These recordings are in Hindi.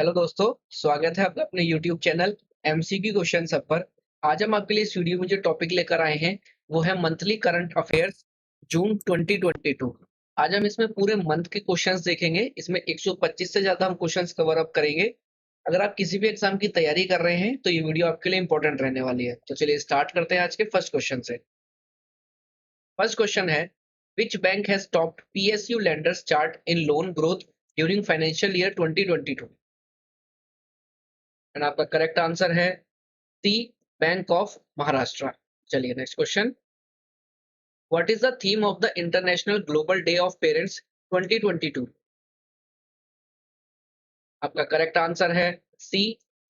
हेलो दोस्तों, स्वागत है आपका अपने YouTube चैनल एमसीक्यू क्वेश्चन सब पर। आज हम आपके लिए इस वीडियो में जो टॉपिक लेकर आए हैं वो है मंथली करंट अफेयर्स जून 2022। आज हम इसमें पूरे मंथ के क्वेश्चंस देखेंगे। इसमें 125 से ज्यादा हम क्वेश्चंस कवर अप करेंगे। अगर आप किसी भी एग्जाम की तैयारी कर रहे हैं तो ये वीडियो आपके लिए इंपॉर्टेंट रहने वाली है। तो चलिए स्टार्ट करते हैं आज के फर्स्ट क्वेश्चन से। फर्स्ट क्वेश्चन है, which bank has topped PSU lenders chart in loan growth during financial year 2022? And आपका करेक्ट आंसर है सी, बैंक ऑफ महाराष्ट्र। चलिए next question. What is the theme of the international global day of parents 2022? आपका करेक्ट आंसर है C,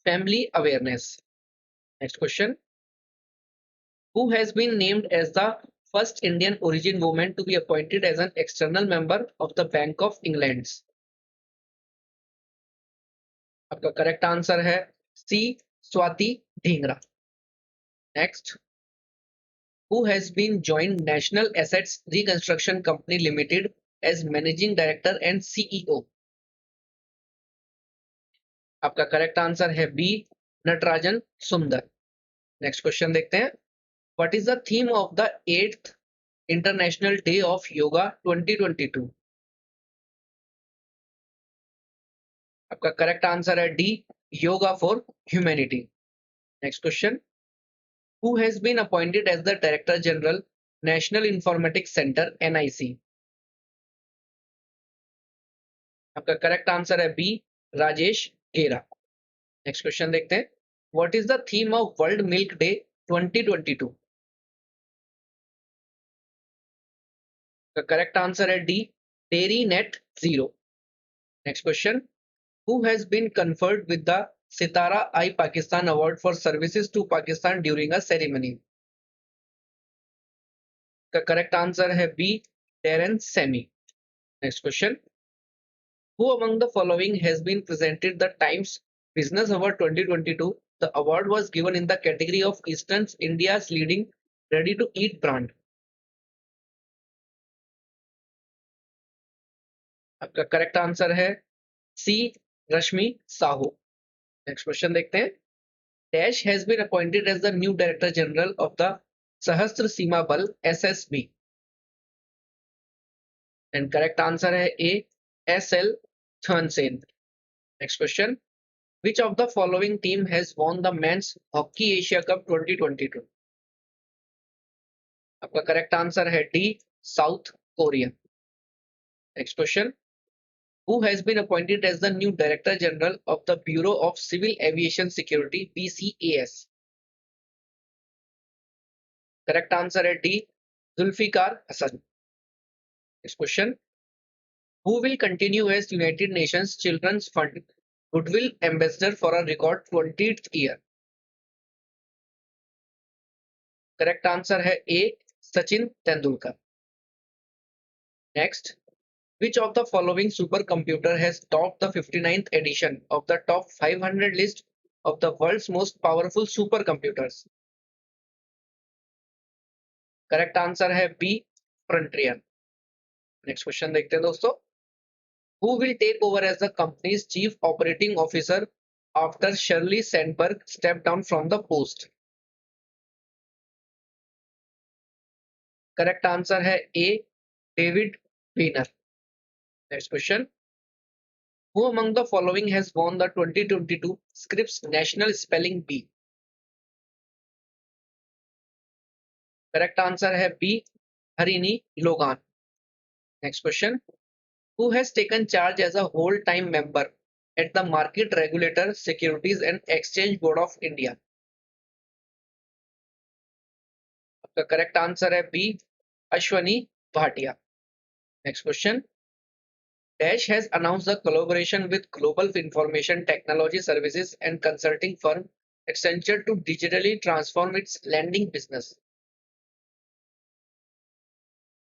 family awareness. Next question. Who has been named as the first Indian origin women to be appointed as an external member of the bank of England? आपका करेक्ट आंसर है C, Swati Dhingra. Next. Who has been joined National Assets Reconstruction Company Limited as Managing Director and CEO? आपका करेक्ट आंसर है बी, नटराजन सुंदर। नेक्स्ट क्वेश्चन देखते हैं। What is the theme of the 8th international day of yoga 2022? आपका करेक्ट आंसर है D, yoga for humanity. Next question. Who has been appointed as the Director General National Informatics Center NIC? आपका करेक्ट आंसर है B, Rajesh Gera. Next question देखते हैं। What is the theme of world milk day 2022? का करेक्ट आंसर है D, dairy net zero. Next question. Who has been conferred with the Sitara i Pakistan award for services to Pakistan during a ceremony? का करेक्ट आंसर है B, Daren Sammy. Next question. Who among the following has been presented the Times Business Award 2022? The award was given in the category of Eastern India's leading ready-to-eat brand. आपका करेक्ट आंसर है C, Rashmi Sahu. Next question देखते हैं। Dash has been appointed as the new director general of the Sashastra Seema Bal SSB? And correct answer है A, SL Thaosen. Next question. Which of the following team has won the Men's Hockey Asia Cup 2022? आपका करेक्ट आंसर है D, south Korea. Next question. Who has been appointed as the new Director General of the Bureau of Civil Aviation Security BCAS? Correct answer है D, Zulfiquar Hasan. Next question. Who will continue as United Nations Children's Fund Goodwill Ambassador for a record 20th year? Correct answer है A, Sachin Tendulkar. Next. Which of the following supercomputer has topped the 59th edition of the top 500 list of the world's most powerful supercomputers? Correct answer है बी, फ्रंटियर। नेक्स्ट क्वेश्चन देखते हैं दोस्तों। Who will take over as the company's chief operating officer after Shirley Sandberg stepped down from the post? Correct answer है A, David Wiener. Next question. Who among the following has won the 2022 Scripps National Spelling Bee? Correct answer है B, Harini Logan. Next question. Who has taken charge as a whole-time member at the Market Regulator Securities and Exchange Board of India? आपका करेक्ट आंसर है B, Ashwani Bhatia. Next question. Dash has announced a collaboration with global information technology services and consulting firm Accenture to digitally transform its lending business.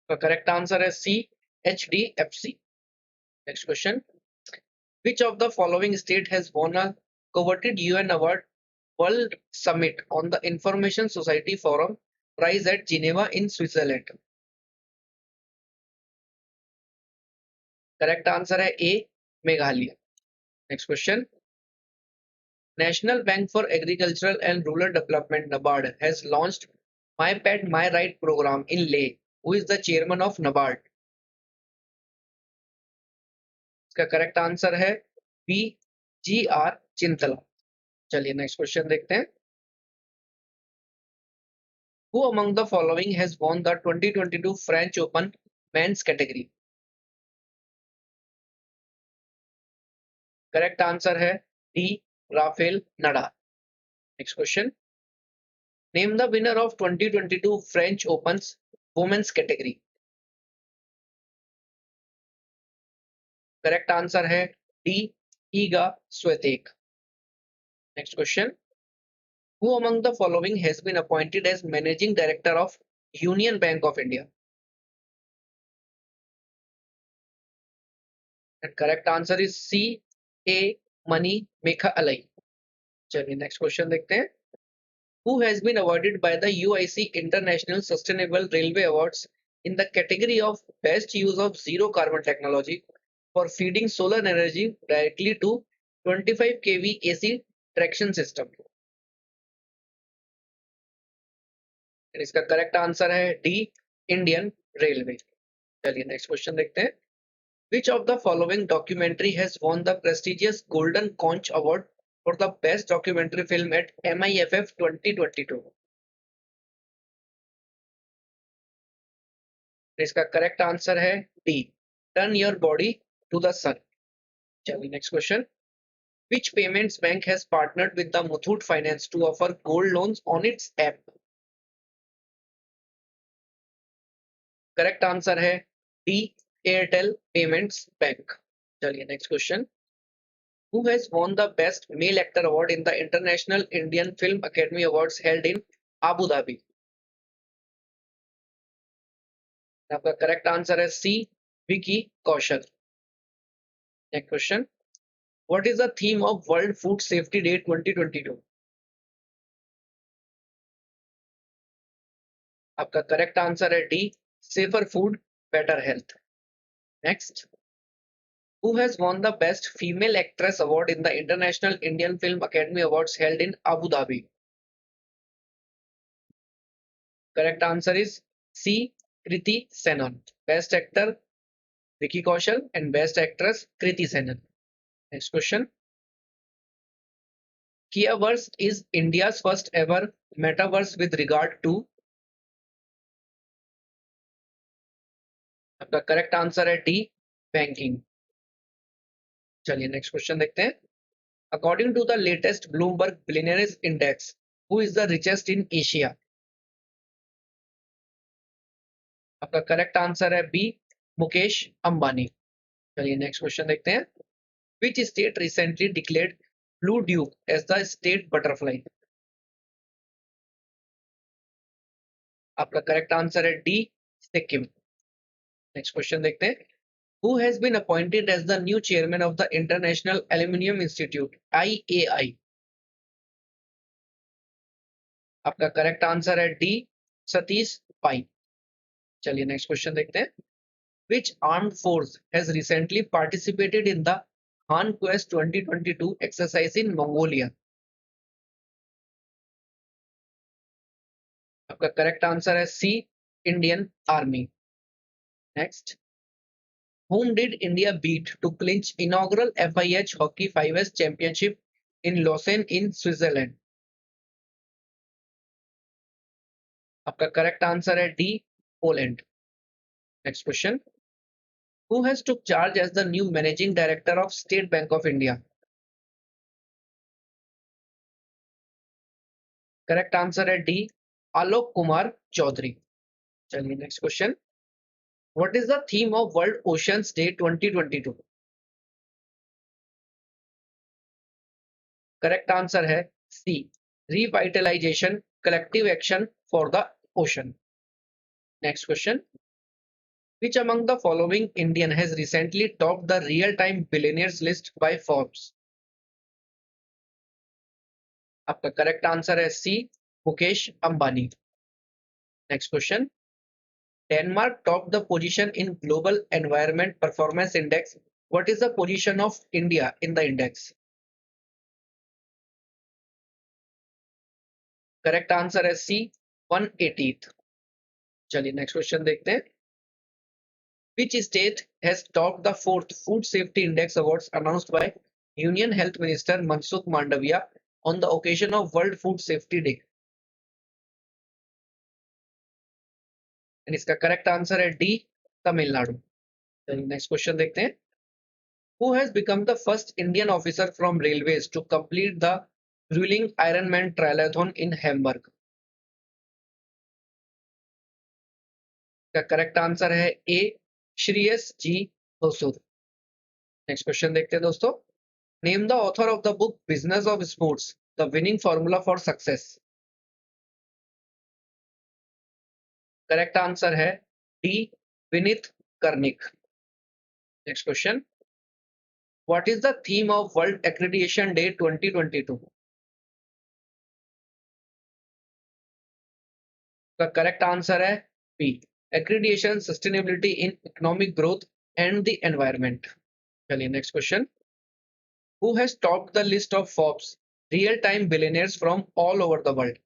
The correct answer is C, HDFC. Next question. Which of the following state has won a coveted UN Award World Summit on the Information Society Forum Prize at Geneva in Switzerland? Correct answer है A, Meghalaya. Next question. National Bank for Agricultural and Rural Development NABARD has launched My Pet My Right program in Leh. Who is the chairman of NABARD? इसका करेक्ट आंसर है बी जी आर चिंतला। चलिए नेक्स्ट क्वेश्चन देखते हैं। Who among the following has won the 2022 French Open men's category? Correct answer है D Rafael Nadal. Next question. Name the winner of 2022 French Open women's category. Correct answer है D Iga Swiatek. Next question. Who among the following has been appointed as managing director of Union Bank of India? And correct answer is C. A. Mani Mekha Alai. चलिए नेक्स्ट क्वेश्चन देखते हैं। Who has been awarded by the UIC International Sustainable Railway Awards in the category of Best Use of Zero Carbon Technology for feeding solar energy directly to 25 kV AC traction system? इसका करेक्ट आंसर है डी इंडियन रेलवे। चलिए नेक्स्ट क्वेश्चन देखते हैं। Which of the following documentary has won the prestigious Golden Conch Award for the best documentary film at MIFF 2022? इसका करेक्ट आंसर है D turn your body to the sun. चलिए next question. Which payments bank has partnered with the Muthoot Finance to offer gold loans on its app? Correct answer है डी एयरटेल पेमेंट्स बैंक। चलिए next question. Who has won the Best Male Actor Award in the International Indian Film Academy Awards held in Abu Dhabi? आपका करेक्ट आंसर है C Vicky Kaushal. Next question. What is the theme of World Food Safety Day 2022? आपका करेक्ट आंसर है D safer food better health. Next. Who has won the Best Female Actress Award in the International Indian Film Academy Awards held in Abu Dhabi? Correct answer is C. Kriti Senon. Best Actor Vicky Kaushal and Best Actress Kriti Senon. Next question. Kiaverse is India's first ever metaverse with regard to? आपका करेक्ट आंसर है डी बैंकिंग। चलिए नेक्स्ट क्वेश्चन देखते हैं। According to the latest Bloomberg billionaires index, who is the richest in Asia? आपका करेक्ट आंसर है बी मुकेश अंबानी। चलिए नेक्स्ट क्वेश्चन देखते हैं। Which state recently declared blue duke as the state butterfly? आपका करेक्ट आंसर है डी सिक्किम। नेक्स्ट क्वेश्चन देखते हैं। Who has been appointed as the new chairman of the International Aluminium Institute (IAI)? आपका करेक्ट आंसर है डी सतीश पाई। चलिए नेक्स्ट क्वेश्चन देखते हैं। Which armed force has recently participated in the Han Quest 2022 exercise in Mongolia? आपका करेक्ट आंसर है C Indian Army. Next. Whom did India beat to clinch inaugural FIH Hockey 5S Championship in Lausanne in Switzerland? आपका करेक्ट आंसर है D Poland. Next question. Who has took charge as the new managing director of State Bank of India? Correct answer है डी आलोक कुमार चौधरी। चलिए next question. What is the theme of World Oceans Day 2022? Correct answer है C revitalisation collective action for the ocean. Next question. Which among the following Indian has recently topped the real-time billionaires list by Forbes? आपका करेक्ट आंसर है C Mukesh Ambani. Next question. Denmark topped the position in Global Environment Performance Index. What is the position of India in the index? Correct answer है सी 180th। चलिए नेक्स्ट क्वेश्चन देखते हैं। Which state has topped the fourth Food Safety Index Awards announced by Union Health Minister Mansukh Mandaviya on the occasion of World Food Safety Day? And इसका करेक्ट आंसर है डी तमिलनाडु। चलिए नेक्स्ट क्वेश्चन देखते हैं। Who has become the first Indian officer from railways to complete the grueling Ironman triathlon in Hamburg? का करेक्ट आंसर है A Shreyas G Hosur. Next question देखते हैं दोस्तों। Name the author of the book business of sports the winning formula for success. Correct answer है D Vineet Karnik. Next question. What is the theme of World Accreditation Day 2022? का करेक्ट आंसर है B accreditation sustainability in economic growth and the environment. चलिए next question. Who has topped the list of Forbes real time billionaires from all over the world?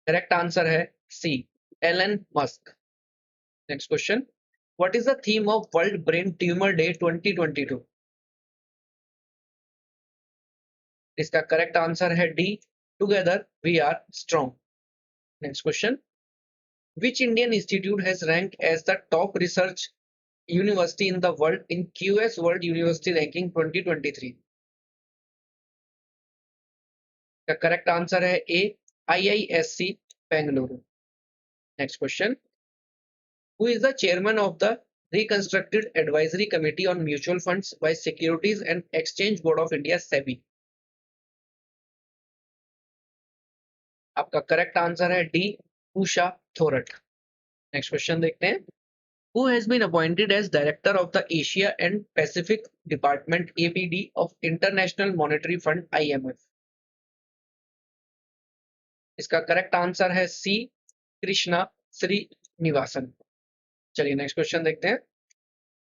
Correct answer है C Elon Musk. Next question. What is the theme of World Brain Tumour Day 2022? इसका करेक्ट आंसर है D together we are strong. Next question. Which Indian institute has ranked as the top research university in the world in QS World University Ranking 2023? The correct answer है A IISc Bengaluru. Next question. Who is the chairman of the reconstructed Advisory Committee on Mutual Funds by Securities and Exchange Board of India SEBI? आपका करेक्ट आंसर है डी उषा थोरट। नेक्स्ट क्वेश्चन देखते हैं। Who has been appointed as Director of the Asia and Pacific Department APD of International Monetary Fund IMF? इसका करेक्ट आंसर है सी कृष्णा श्रीनिवासन। चलिए नेक्स्ट क्वेश्चन देखते हैं।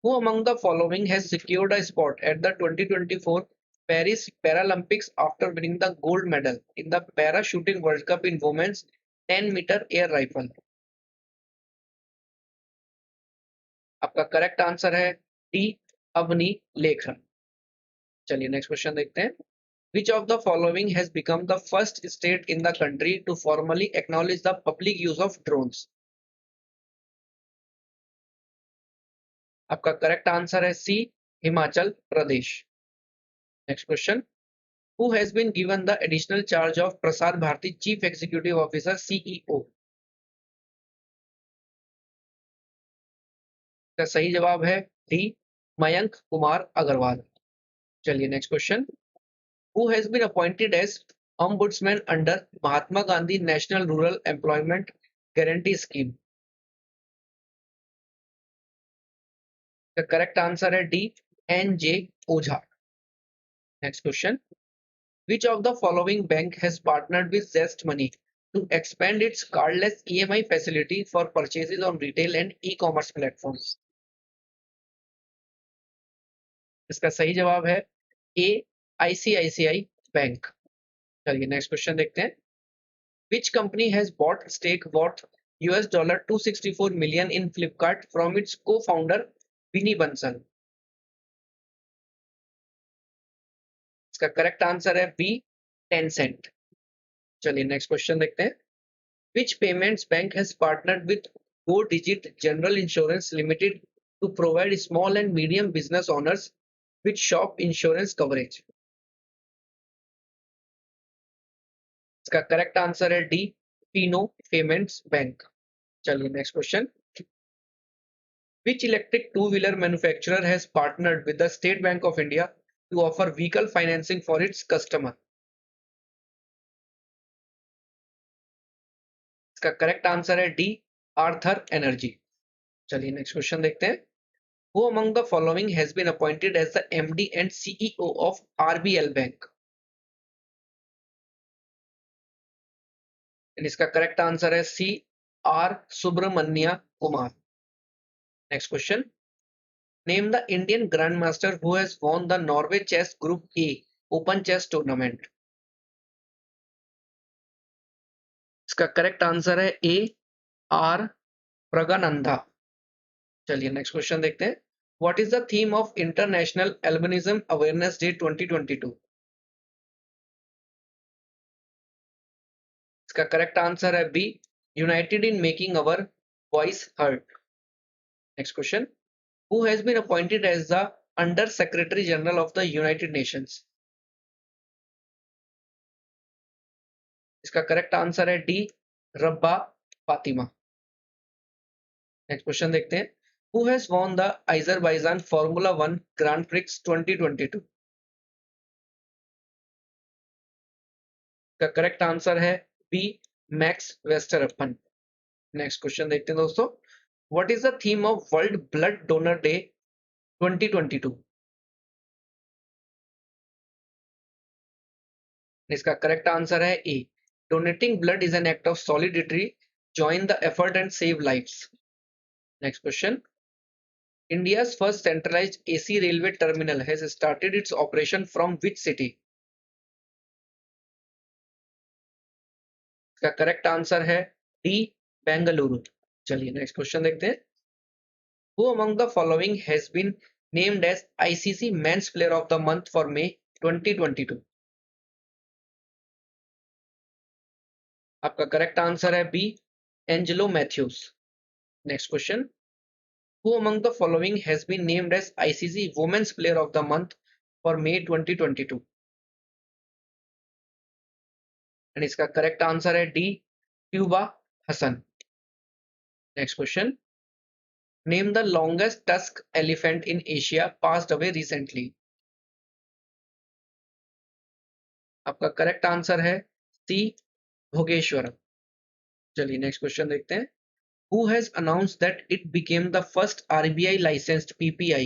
Who among the following has secured a spot at the 2024 Paris Paralympics after winning the gold medal in the Parachuting World Cup in women's 10-meter air rifle? आपका करेक्ट आंसर है डी अवनी लेखन। चलिए नेक्स्ट क्वेश्चन देखते हैं। Which of the following has become the first state in the country to formally acknowledge the public use of drones? आपका करेक्ट आंसर है C Himachal Pradesh. Next question. Who has been given the additional charge of Prasar Bharati chief executive officer CEO? का सही जवाब है डी मयंक कुमार अग्रवाल। चलिए next question. Who has been appointed as ombudsman under Mahatma Gandhi National Rural Employment Guarantee Scheme? The correct answer है D N J. Ojha. Next question. Which of the following bank has partnered with Zest Money to expand its cardless EMI facility for purchases on retail and e-commerce platforms? इसका सही जवाब है ए ICICI बैंक। चलिए नेक्स्ट क्वेश्चन देखते हैं। Which company has bought stake worth $264 million in Flipkart from its co-founder विनी बंसल? इसका करेक्ट आंसर है बी Tencent। चलिए नेक्स्ट क्वेश्चन देखते हैं। Which payments bank has partnered with Go Digit General Insurance Limited to provide small and medium business owners with shop insurance coverage? इसका करेक्ट आंसर है डी फिनो पेमेंट्स बैंक। चलिए next question. Which electric two-wheeler manufacturer has partnered with the State Bank of India to offer vehicle financing for its customer? इसका करेक्ट आंसर है डी आर्थर एनर्जी। चलिए नेक्स्ट क्वेश्चन देखते हैं। Who among the following has been appointed as the MD and CEO of RBL Bank? And इसका करेक्ट आंसर है C R Subramanya Kumar. Next question. Name the Indian grandmaster who has won the Norway Chess Group A open chess tournament? इसका करेक्ट आंसर है ए, आर प्रगनंदा। चलिए नेक्स्ट क्वेश्चन देखते हैं। What is the theme of international albinism awareness day 2022? इसका करेक्ट आंसर है B, united in making our voice heard. Next question, who has been appointed as the under secretary general of the United Nations? इसका करेक्ट आंसर है D, Rabab Fatima. Next question देखते हैं। Who has won the Azerbaijan formula 1 grand prix 2022? का करेक्ट आंसर है B, Max Verstappen. Next question देखते हैं दोस्तों। What is the theme of World Blood Donor Day 2022? इसका करेक्ट आंसर है A, donating blood is an act of solidarity, join the effort and save lives. Next question, India's first centralized AC railway terminal has started its operation from which city? इसका करेक्ट आंसर है डी, बेंगलुरु। चलिए नेक्स्ट क्वेश्चन देखते हैं। Who among the following has been named as ICC Men's Player of the Month for May 2022? आपका करेक्ट आंसर है B, Angelo Mathews. Next question, Who among the following has been named as ICC Women's Player of the Month for May 2022? And इसका करेक्ट आंसर है D, Tuba Hasan. Next question, name the longest tusk elephant in Asia passed away recently? आपका करेक्ट आंसर है सी, भोगेश्वरम। चलिए नेक्स्ट क्वेश्चन देखते हैं। Who has announced that it became the first RBI licensed PPI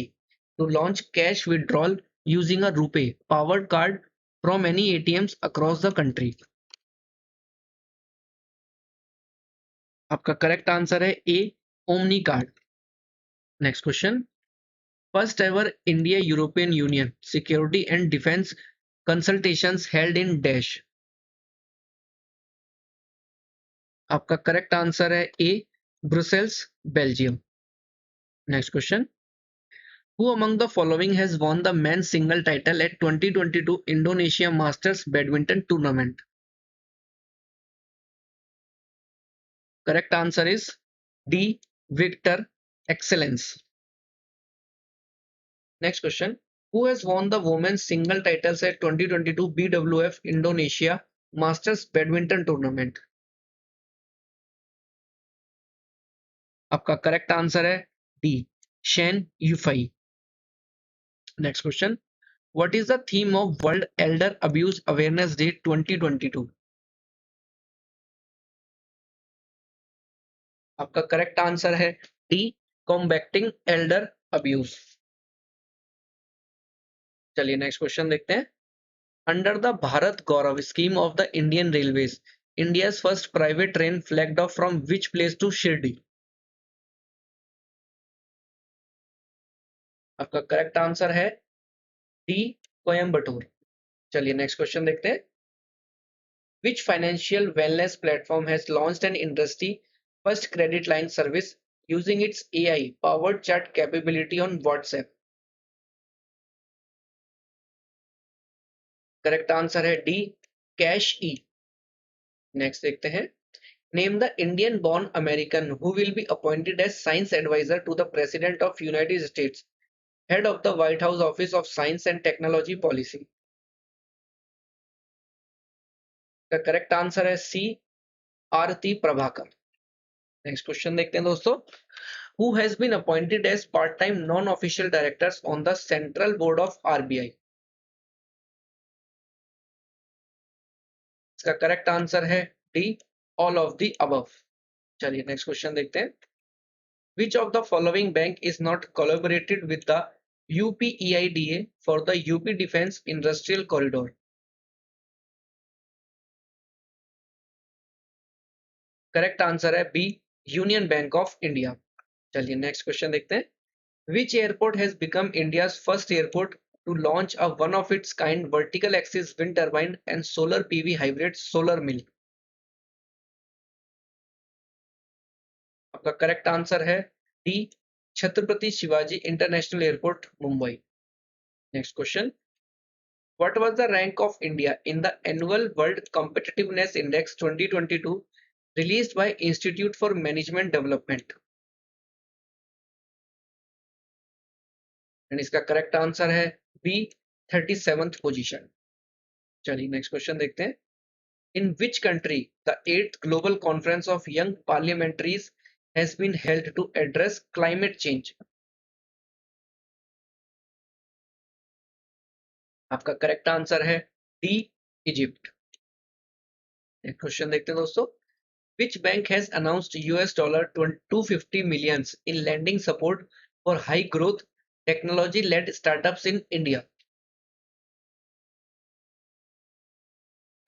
to launch cash withdrawal using a RuPay powered card from any ATMs across the country? आपका करेक्ट आंसर है A, Omni card. Next question, first ever India European Union security and defence consultations held in dash? आपका करेक्ट आंसर है A, Brussels, Belgium. Next question, Who among the following has won the men's single title at 2022 Indonesia Masters Badminton Tournament? Correct answer is D, Victor Excellence. Next question, who has won the women's single titles at 2022 BWF Indonesia Masters Badminton Tournament? आपका करेक्ट आंसर है D, Chen Yufei. Next question, what is the theme of World Elder Abuse Awareness day 2022? आपका करेक्ट आंसर है डी, कॉम्बैक्टिंग एल्डर अब्यूज। चलिए नेक्स्ट क्वेश्चन देखते हैं। Under the Bharat Gaurav scheme of the Indian Railways, India's first private train flagged off from which place to Shirdi? आपका करेक्ट आंसर है डी, कोयम्बटूर। चलिए नेक्स्ट क्वेश्चन देखते हैं। Which financial wellness platform has launched an industry first credit line service using its AI powered chat capability on WhatsApp? Correct answer है डी, कैश ई। नेक्स्ट देखते हैं। Name the Indian born American who will be appointed as science advisor to the President of United States, head of the White House Office of Science and Technology Policy? का करेक्ट आंसर है सी, आरती प्रभाकर। नेक्स्ट क्वेश्चन देखते हैं दोस्तों। Who has been appointed as part-time non-official directors on the Central Board of RBI? इसका करेक्ट आंसर है D, all of the above. चलिए नेक्स्ट क्वेश्चन देखते हैं। Which of the following bank is not collaborated with the UPEIDA for the UP Defence Industrial Corridor? Correct answer है B, Union Bank of India. चलिए नेक्स्ट क्वेश्चन देखते हैं। Which airport has become India's first airport to launch a one of its kind vertical axis wind turbine and solar PV hybrid solar mill? आपका करेक्ट आंसर है D, Chhatrapati Shivaji international airport Mumbai. Next question, what was the rank of India in the annual World Competitiveness Index 2022 released by Institute for Management Development? And इसका करेक्ट आंसर है बी, 37th पोजीशन। चलिए नेक्स्ट क्वेश्चन देखते हैं। In which country the 8th global conference of young parliamentarians has been held to address climate change? आपका करेक्ट आंसर है डी, इजिप्ट। नेक्स्ट क्वेश्चन देखते हैं दोस्तों। Which bank has announced $250 millions in lending support for high growth technology led startups in India?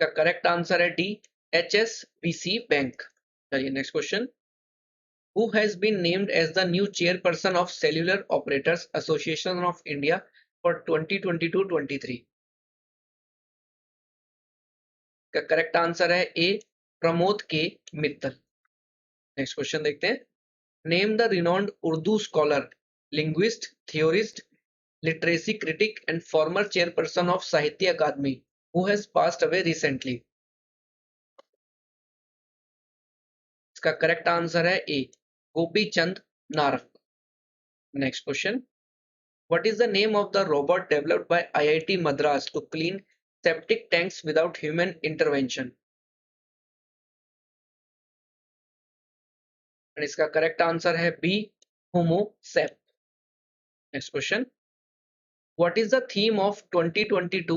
का करेक्ट आंसर है डी, HSBC बैंक। चलिए next question. Who has been named as the new chairperson of Cellular Operators Association of India for 2022-23? का करेक्ट आंसर है ए, प्रमोद के मित्तल। नेक्स्ट क्वेश्चन देखते हैं। Name the renowned Urdu scholar, linguist, theorist, literacy critic and former chairperson of Sahitya Akademi who has passed away recently? इसका करेक्ट आंसर है A, Gopi Chand Narang. Next question, what is the name of the robot developed by IIT Madras to clean septic tanks without human intervention? एंड इसका करेक्ट आंसर है B, Homosep. Next question, what is the theme of 2022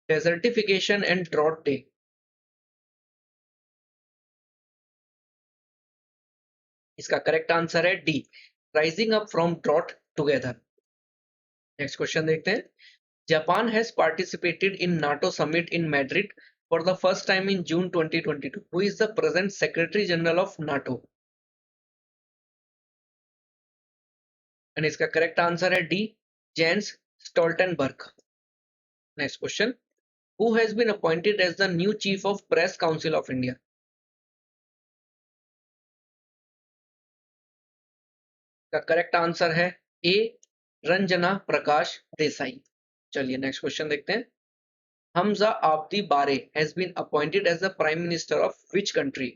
desertification and drought day? इसका करेक्ट आंसर है D, rising up from drought together. Next question देखते हैं। Japan has participated in NATO summit in Madrid for the first time in June 2022। Who is the present secretary general of NATO? And इसका करेक्ट आंसर है D, Jens Stoltenberg. Next question, who has been appointed as the new chief of press council of India? का करेक्ट आंसर है ए, रंजना प्रकाश देसाई। चलिए नेक्स्ट क्वेश्चन देखते हैं। Hamza Abdi Barre has been appointed as the prime minister of which country?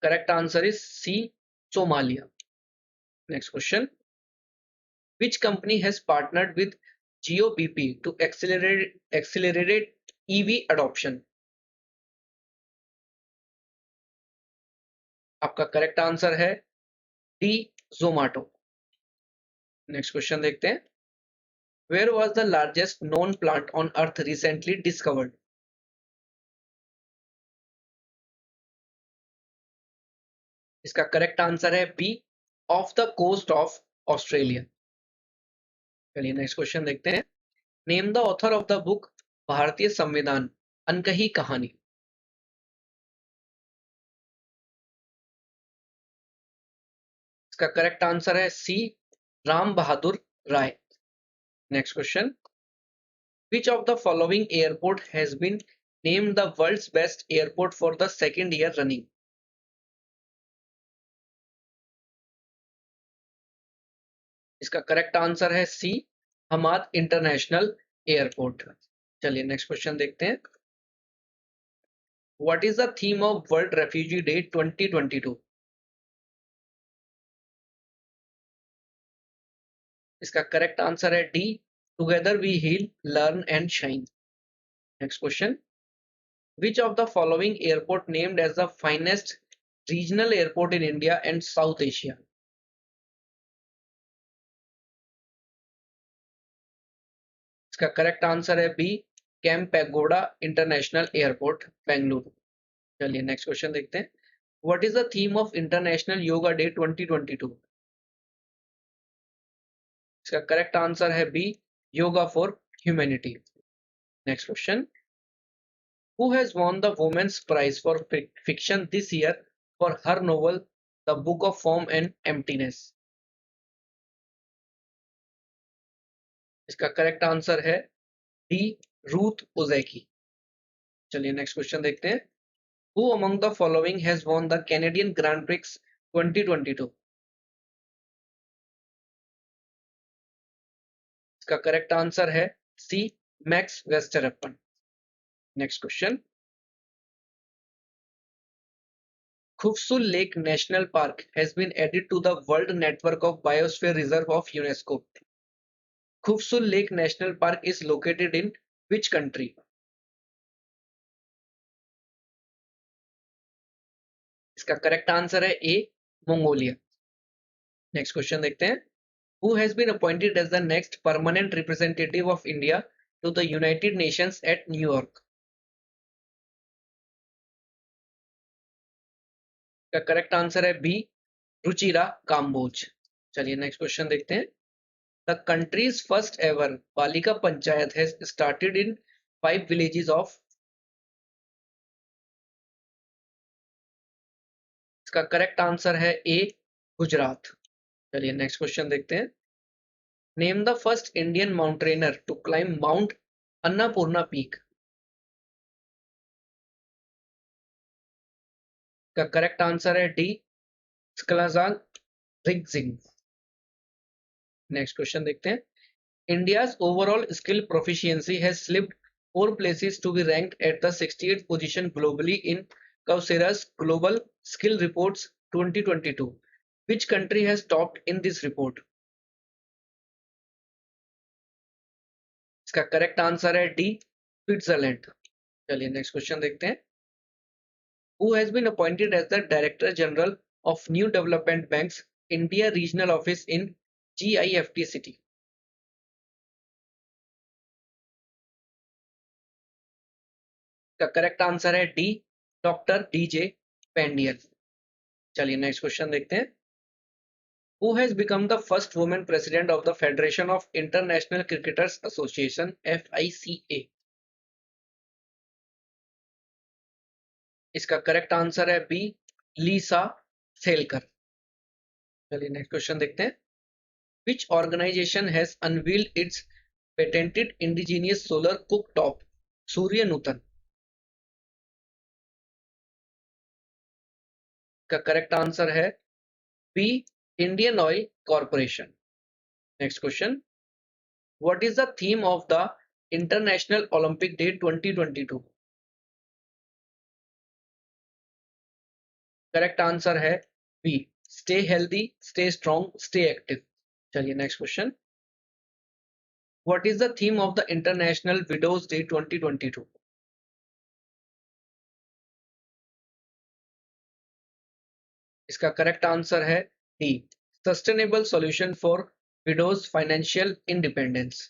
Correct answer is C, Somalia. Next question, which company has partnered with GOBP to accelerate EV adoption? आपका करेक्ट आंसर है डी, जोमाटो। नेक्स्ट क्वेश्चन देखते हैं। Where was the largest known plant on earth recently discovered? इसका करेक्ट आंसर है B, off the coast of Australia. चलिए नेक्स्ट क्वेश्चन देखते हैं। Name the author of the book Bharatiya Samvidhan Ankahi Kahani? इसका करेक्ट आंसर है C, Ram Bahadur Rai. Next question, which of the following airport has been named the world's best airport for the second year running? इसका करेक्ट आंसर है सी, हमाद इंटरनेशनल एयरपोर्ट। चलिए नेक्स्ट क्वेश्चन देखते हैं। What is the theme of world refugee day 2022? इसका करेक्ट आंसर है D, together we heal learn and shine. Next question, which of the following airport named as the finest regional airport in India and South Asia? इसका करेक्ट आंसर है B, Kempegowda international airport Bengaluru. चलिए नेक्स्ट क्वेश्चन देखते हैं। What is the theme of international yoga day 2022? इसका करेक्ट आंसर है B, yoga for humanity. Next question, who has won the women's prize for fiction this year for her novel the book of form and emptiness? इसका करेक्ट आंसर है डी, रूथ ओजेकी। चलिए नेक्स्ट क्वेश्चन देखते हैं। Who among the following has won the Canadian Grand Prix 2022? इसका करेक्ट आंसर है C, Max Verstappen. Next question. Khuvsgul lake national park has been added to the World Network of Biosphere Reserve of UNESCO. Khuvsgul lake national park is located in which country? इसका करेक्ट आंसर है ए, मंगोलिया। नेक्स्ट क्वेश्चन देखते हैं। Who has been appointed as the next permanent representative of India to the United Nations at New York? का करेक्ट आंसर है बी, रुचिरा काम्बोज। चलिए नेक्स्ट क्वेश्चन देखते हैं। The countries first ever Balika panchayat has started in 5 villages of। इसका करेक्ट आंसर है ए, गुजरात। चलिए नेक्स्ट क्वेश्चन देखते हैं। Name the first Indian mountaineer to climb mount Annapurna peak. का करेक्ट आंसर है D, Skalzang Rigzin. Next question देखते हैं। India's overall skill proficiency has slipped 4 places to be ranked at the 68th position globally in Coursera's Global Skill Reports 2022. Which country has topped in this report? इसका करेक्ट आंसर है डी, स्विट्जरलैंड। चलिए नेक्स्ट क्वेश्चन देखते हैं। Who has been appointed as the Director General of New Development Bank's India Regional Office in GIFT City? का करेक्ट आंसर है डी, डॉक्टर डीजे पेंडियल। चलिए नेक्स्ट क्वेश्चन देखते हैं। Who has become the first woman president of the Federation of International Cricketers Association FICA? इसका करेक्ट आंसर है बी, लीसा सेलकर। चलिए नेक्स्ट क्वेश्चन देखते हैं। Which organization has unveiled its patented indigenous solar cooktop Surya Nutan? का करेक्ट आंसर है B, Indian oil corporation. Next question. What is the theme of the International Olympic Day 2022? Correct answer है B, stay healthy, stay strong, stay active. चलिए next question. What is the theme of the International Widows Day 2022? इसका करेक्ट आंसर है D, sustainable solution for widows financial independence.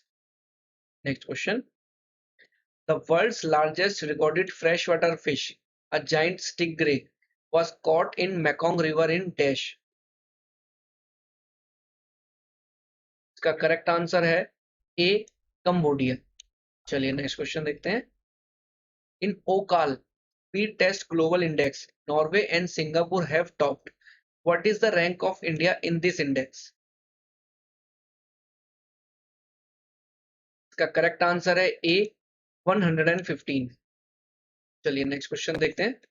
Next question. The world's largest recorded fresh water fish, a giant stingray, was caught in Mekong River in dash. इसका करेक्ट आंसर है ए, कंबोडिया। चलिए नेक्स्ट क्वेश्चन देखते हैं। In Ookla speed test global index, Norway and Singapore have topped. What is the rank of India in this index? इसका करेक्ट आंसर है ए, 115। चलिए नेक्स्ट क्वेश्चन देखते हैं।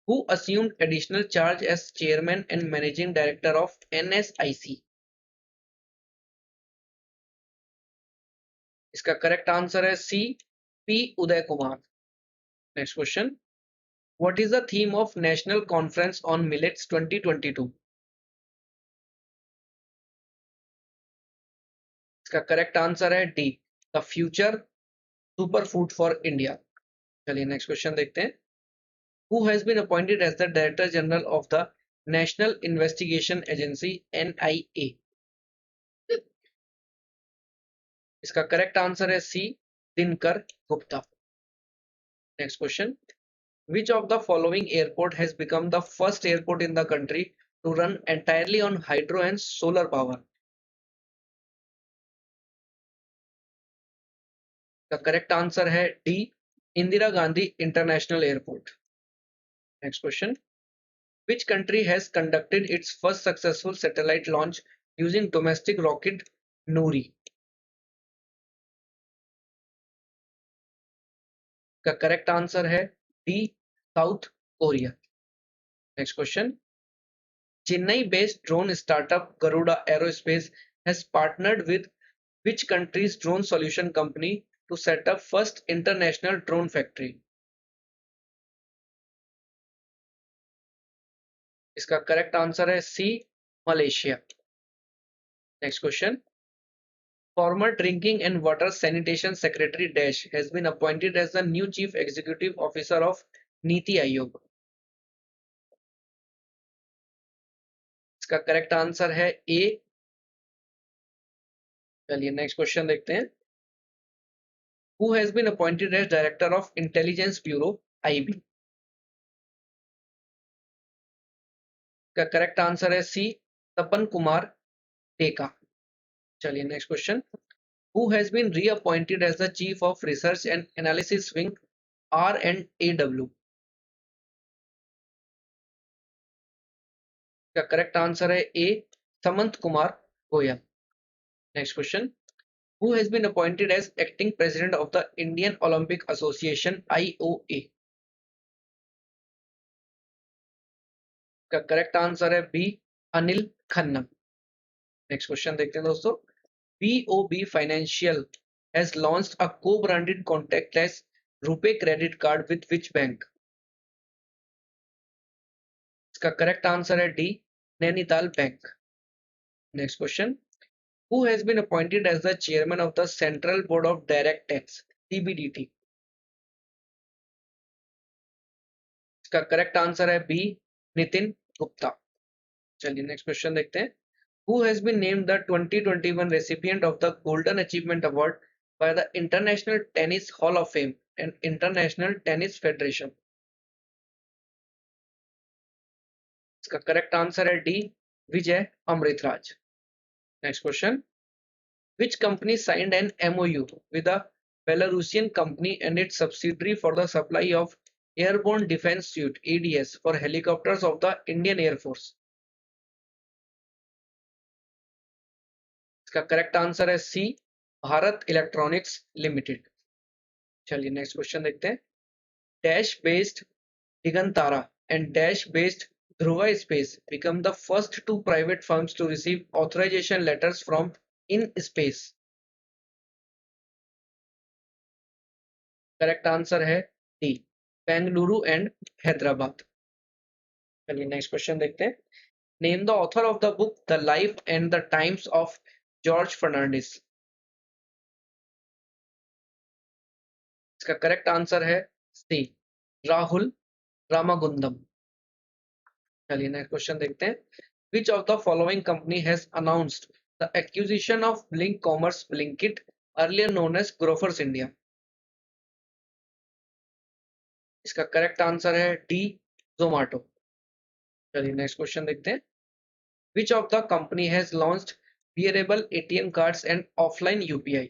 Who assumed additional charge as chairman and managing director of NSIC? इसका करेक्ट आंसर है C, P Uday Kumar. Next question. What is the theme of National Conference on Millets 2022? इसका करेक्ट आंसर है D, the future super food for India. चलिए नेक्स्ट क्वेश्चन देखते हैं। Who has been appointed as the Director General of the National Investigation Agency NIA? इसका करेक्ट आंसर है C, Dinkar Gupta. Next question. Which of the following airport has become the first airport in the country to run entirely on hydro and solar power? का करेक्ट आंसर है D, Indira Gandhi international airport. Next question. Which country has conducted its first successful satellite launch using domestic rocket Nuri? इसका करेक्ट आंसर है D, south Korea. Next question, Chennai based drone startup Garuda aerospace has partnered with which country's drone solution company to set up first international drone factory? इसका करेक्ट आंसर है C, Malaysia. Next question, former drinking and water sanitation secretary dash has been appointed as the new chief executive officer of NITI Aayog. इसका करेक्ट आंसर है ए। चलिए नेक्स्ट क्वेश्चन देखते हैं, who has been appointed as director of intelligence bureau IB? का करेक्ट आंसर है सी, तपन कुमार टेका। चलिए next question, who has been reappointed as the chief of research and analysis wing R&AW? का करेक्ट आंसर है A, Samant Kumar Goel. Next question, who has been appointed as acting president of the Indian Olympic Association IOA? का करेक्ट आंसर है B, Anil Khanna. Next question देखते हैं दोस्तों, BOB Financial has launched a co-branded contactless RuPay credit card with which bank? इसका करेक्ट आंसर है D, Nainital bank. Next question, who has been appointed as the chairman of the Central Board of Direct Tax CBDT? इसका करेक्ट आंसर है बी, नितिन गुप्ता। चलिए नेक्स्ट क्वेश्चन देखते हैं, who has been named the 2021 recipient of the Golden Achievement Award by the International Tennis Hall of Fame and International Tennis Federation? इसका करेक्ट आंसर है D, Vijay Amritraj. Next question, which company signed an MOU with a Belarusian company and its subsidiary for the supply of Airborne Defense Suite ADS for helicopters of the Indian Air Force? इसका करेक्ट आंसर है सी, भारत इलेक्ट्रॉनिक्स लिमिटेड। चलिए नेक्स्ट क्वेश्चन देखते हैं, dash based Digantara and dash based Dhruva Space become the first two private firms to receive authorization letters from IN-SPACe. Correct answer है डी, बेंगलुरु एंड हैदराबाद। चलिए नेक्स्ट क्वेश्चन देखते हैं, name the author of the book the life and the times of George Fernandes. इसका करेक्ट आंसर है सी, राहुल रामागुंदम। चलिए नेक्स्ट क्वेश्चन देखते हैं, which of the following company has announced the acquisition of Blink Commerce Blinkit, earlier known as Grofers India? इसका करेक्ट आंसर है डी, जोमेटो। चलिए नेक्स्ट क्वेश्चन देखते हैं, which of the company has launched wearable ATM cards and offline UPI?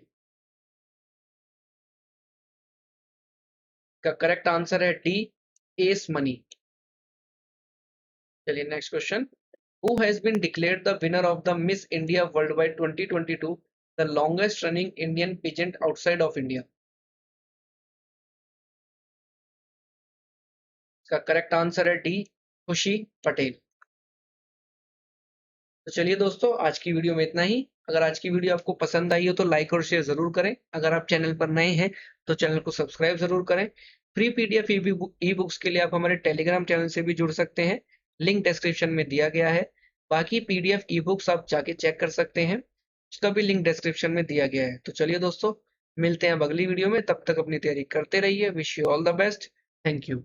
का करेक्ट आंसर है डी, एस मनी। चलिए next question, who has been declared the winner of the Miss India Worldwide 2022, the longest running Indian pageant outside of India? इसका करेक्ट आंसर है डी, खुशी पटेल। तो चलिए दोस्तों, आज की वीडियो में इतना ही। अगर आज की वीडियो आपको पसंद आई हो तो लाइक और शेयर जरूर करें। अगर आप चैनल पर नए हैं तो चैनल को सब्सक्राइब जरूर करें। फ्री PDF ई बुक्स के लिए आप हमारे टेलीग्राम चैनल से भी जुड़ सकते हैं, लिंक डिस्क्रिप्शन में दिया गया है। बाकी PDF ई बुक्स आप जाके चेक कर सकते हैं, उसका भी लिंक डिस्क्रिप्शन में दिया गया है। तो चलिए दोस्तों, मिलते हैं अब अगली वीडियो में, तब तक अपनी तैयारी करते रहिए। Wish you all the best, thank you.